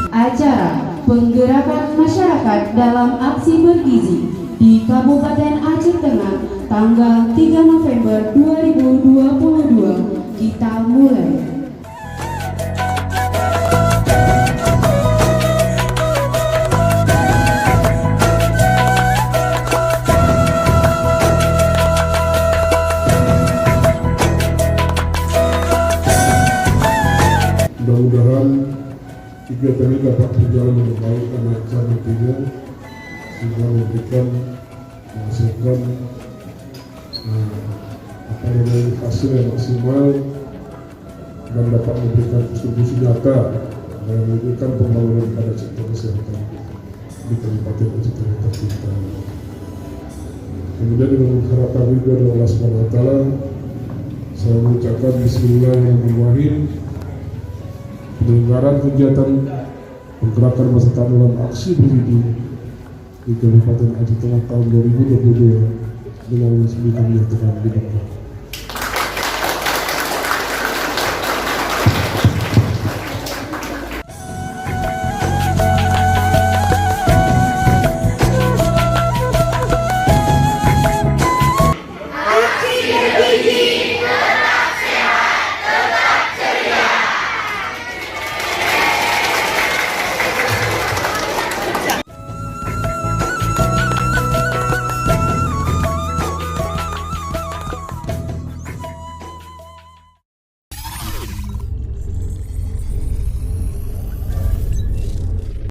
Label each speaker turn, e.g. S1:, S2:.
S1: Acara penggerakan masyarakat dalam aksi bergizi di Kabupaten Aceh Tengah tanggal 3 November 2022 kita mulai.
S2: Mudah-mudahan kegiatan ini dapat berjalan dengan baik dan lancar nantinya, sehingga menghasilkan hasil yang maksimal dan dapat memberikan kontribusi nyata dan menunjukkan pembangunan pada sektor kesehatan di Kabupaten Aceh Tengah kita. Kemudian dengan harapan ridho dari Allah SWT, saya mengucapkan Bismillahirrahmanirrahim. Penyelenggaraan kegiatan pergerakan masyarakat dalam aksi bergizi di Kabupaten Aceh Tengah tahun 2022 dengan sembilan yang telah dilakukan.